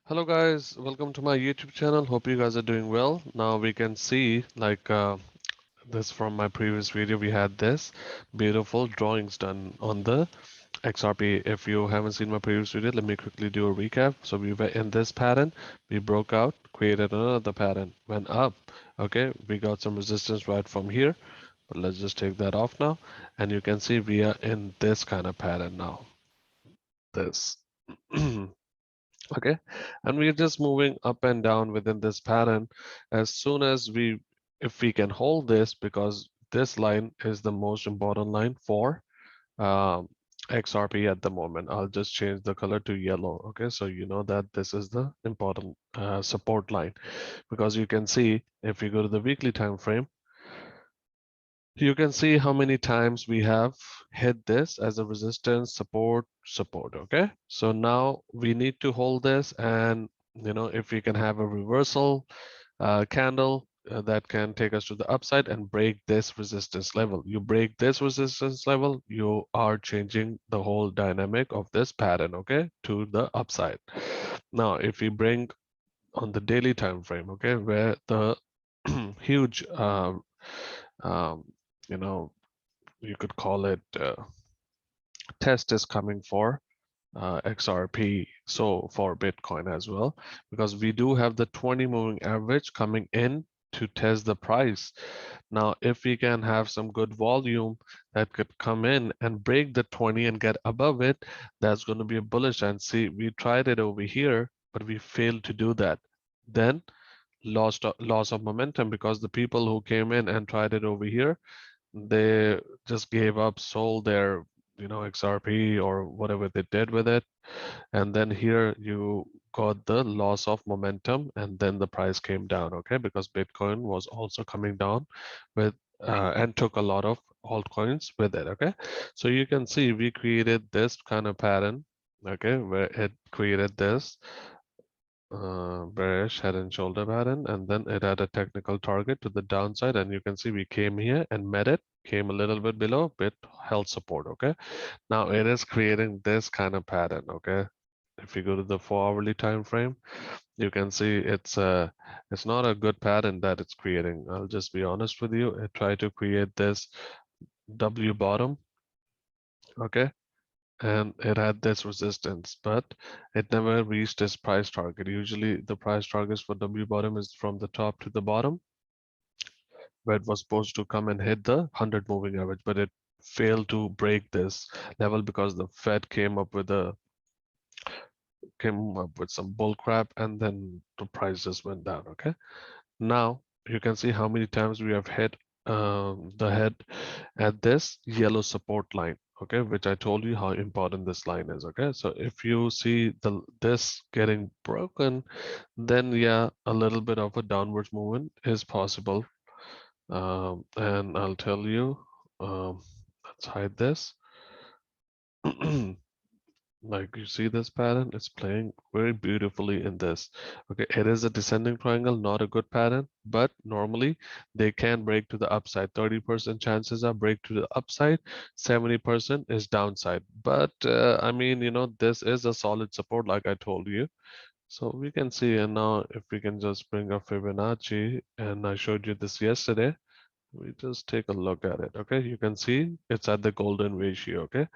Hello guys, welcome to my YouTube channel. Hope you guys are doing well. Now we can see this from my previous video. We had this beautiful drawings done on the XRP. If you haven't seen my previous video, let me quickly do a recap. So we were in this pattern, we broke out, created another pattern, went up. Okay, we got some resistance right from here, but let's just take that off now. And you can see we are in this kind of pattern now. This. Okay, and we're just moving up and down within this pattern. As soon as if we can hold this, because this line is the most important line for um, XRP at the moment. I'll just change the color to yellow. Okay, so you know that this is the important support line, because you can see if you go to the weekly time frame, you can see how many times we have hit this as a resistance, support. Okay, so now we need to hold this, and if we can have a reversal candle that can take us to the upside and break this resistance level. You break this resistance level, you are changing the whole dynamic of this pattern, okay, to the upside. Now, if we bring on the daily time frame, okay, where the huge um, you know you could call it test is coming for XRP, so for Bitcoin as well, because we do have the 20 moving average coming in to test the price. Now, if we can have some good volume that could come in and break the 20 and get above it, that's going to be a bullish. And see, we tried it over here, but we failed to do that. Then loss of momentum, because the people who came in and tried it over here, they just gave up, sold their XRP or whatever they did with it, and then here you got the loss of momentum, and then the price came down, okay, because Bitcoin was also coming down with and took a lot of altcoins with it, okay. So you can see we created this kind of pattern, okay, where it created this bearish head and shoulder pattern, and then it had a technical target to the downside, and you can see we came here and met it, came a little bit below, bit held support, okay. Now it is creating this kind of pattern, okay. If you go to the 4 hourly time frame, you can see it's not a good pattern that it's creating. I'll just be honest with you. It tried to create this W bottom, okay, and it had this resistance, but it never reached its price target. Usually the price targets for W bottom is from the top to the bottom, where it was supposed to come and hit the 100 moving average, but it failed to break this level because the Fed came up with some bull crap, and then the prices went down, okay. Now you can see how many times we have hit the head at this yellow support line, okay, which I told you how important this line is, okay. So if you see this getting broken, then yeah, a little bit of a downwards movement is possible. And I'll tell you, let's hide this. Like, you see this pattern, it's playing very beautifully in this. Okay, it is a descending triangle, not a good pattern, but normally they can break to the upside. 30% chances are break to the upside, 70% is downside. But I mean, this is a solid support, like I told you. So we can see, and now if we can just bring up Fibonacci, and I showed you this yesterday, we just take a look at it. Okay, you can see it's at the golden ratio, okay,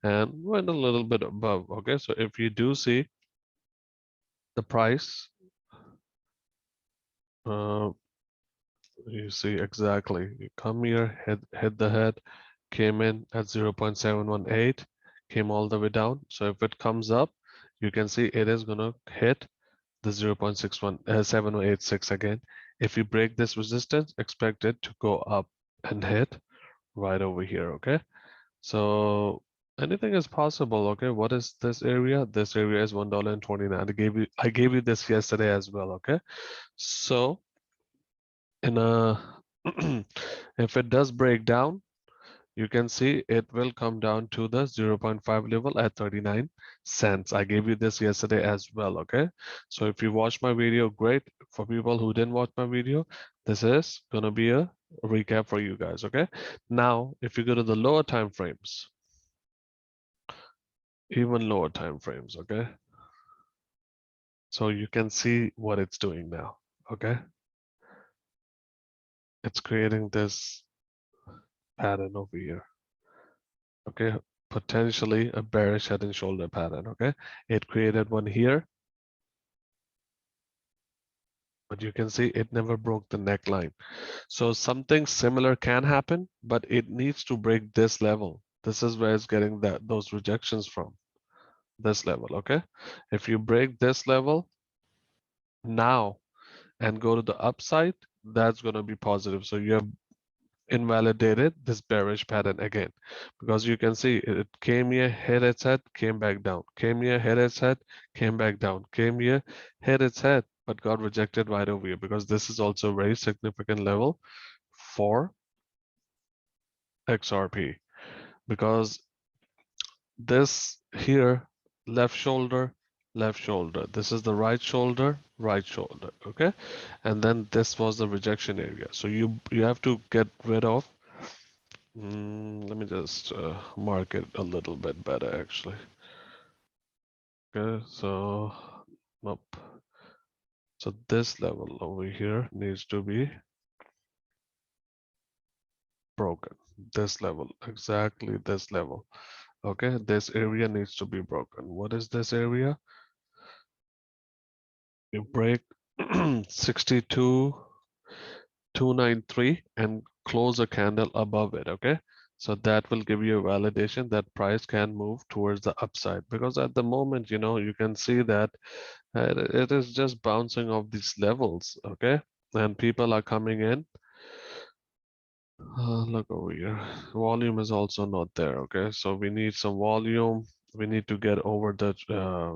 and went a little bit above, okay. So if you do see the price, uh, you see exactly, you come here, hit the head, came in at 0.718, came all the way down. So if it comes up, you can see it is gonna hit the 0.717086 again. If you break this resistance, expect it to go up and hit right over here, okay. So anything is possible, okay. What is this area? This area is $1.29. I gave you this yesterday as well, okay. So in a if it does break down, you can see it will come down to the 0.5 level at 39 cents. I gave you this yesterday as well, okay. So if you watched my video, great. For people who didn't watch my video, this is gonna be a recap for you guys, okay. Now if you go to the lower time frames, even lower time frames, okay, So you can see what it's doing now. Okay, it's creating this pattern over here. Okay, potentially a bearish head and shoulder pattern. Okay, it created one here, but you can see it never broke the neckline. So something similar can happen, but it needs to break this level. This is where it's getting those rejections from, this level. Okay, if you break this level now and go to the upside, that's going to be positive. So you have invalidated this bearish pattern again, because you can see it came here, hit its head, came back down, came here, hit its head, came back down, came here, hit its head, but got rejected right over here, because this is also a very significant level for XRP, because this here, left shoulder, left shoulder, this is the right shoulder, right shoulder. Okay, and then this was the rejection area. So you have to get rid of. Let me just mark it a little bit better, actually. Okay, so nope. So this level over here needs to be broken. This level, exactly this level. Okay, this area needs to be broken. What is this area? You break 62,293 and close a candle above it. Okay, so that will give you a validation that price can move towards the upside, because at the moment, you can see that it is just bouncing off these levels. Okay, and people are coming in. Look over here, volume is also not there. Okay, so we need some volume. We need to get over the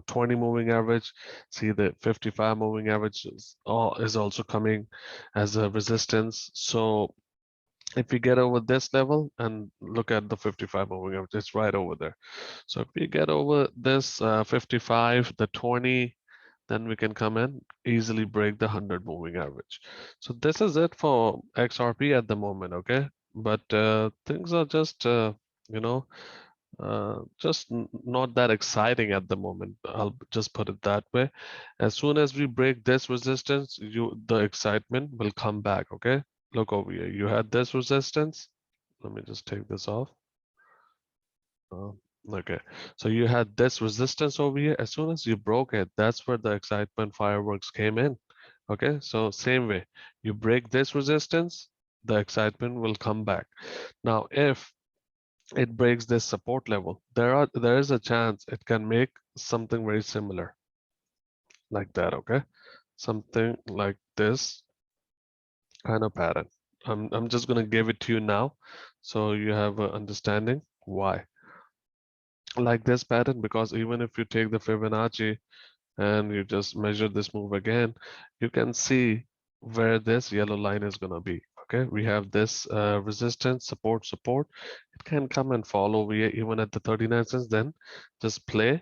20 moving average. See, the 55 moving average is also coming as a resistance. So if we get over this level and look at the 55 moving average, it's right over there. So if we get over this 55, the 20, then we can come in, easily break the 100 moving average. So this is it for XRP at the moment. Okay, but things are just you know just not that exciting at the moment. I'll just put it that way. As soon as we break this resistance, the excitement will come back. Okay, look over here, you had this resistance. Let me just take this off. Okay, so you had this resistance over here. As soon as you broke it, that's where the excitement fireworks came in. Okay, so same way, you break this resistance, the excitement will come back. Now, if it breaks this support level, there is a chance it can make something very similar like that. Okay, something like this kind of pattern. I'm just gonna give it to you now, so you have an understanding why. Like this pattern, because even if you take the Fibonacci and you just measure this move again, you can see where this yellow line is going to be. Okay, we have this resistance, support. It can come and fall over here even at the 39 cents, then just play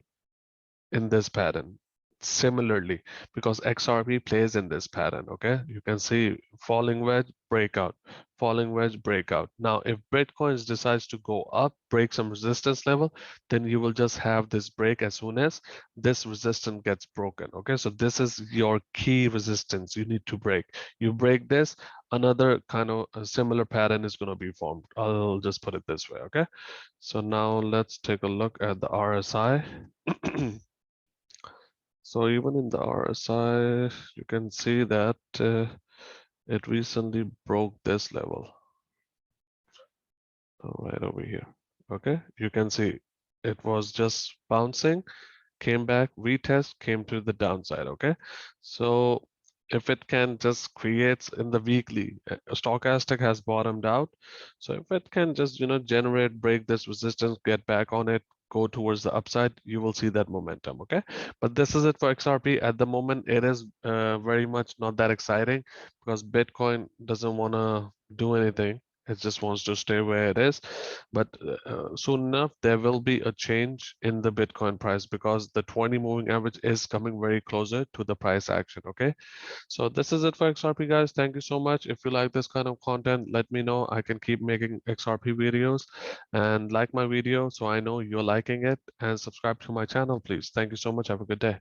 in this pattern similarly, because XRP plays in this pattern. Okay, you can see falling wedge, breakout, falling wedge, breakout. Now if Bitcoin decides to go up, break some resistance level, then you will just have this break as soon as this resistance gets broken. Okay, so this is your key resistance you need to break. You break this, another kind of a similar pattern is going to be formed. I'll just put it this way. Okay, so now let's take a look at the RSI. So even in the RSI, you can see that it recently broke this level right over here. Okay, you can see it was just bouncing, came back, retest, came to the downside. Okay, so if it can just creates in the weekly, stochastic has bottomed out. So if it can just generate, break this resistance, get back on it, go towards the upside, you will see that momentum. Okay, but this is it for XRP at the moment. It is very much not that exciting, because Bitcoin doesn't want to do anything. It just wants to stay where it is. But soon enough, there will be a change in the Bitcoin price, because the 20 moving average is coming very closer to the price action. Okay, so this is it for XRP, guys. Thank you so much. If you like this kind of content, let me know. I can keep making XRP videos, and like my video so I know you're liking it, and subscribe to my channel, please. Thank you so much. Have a good day.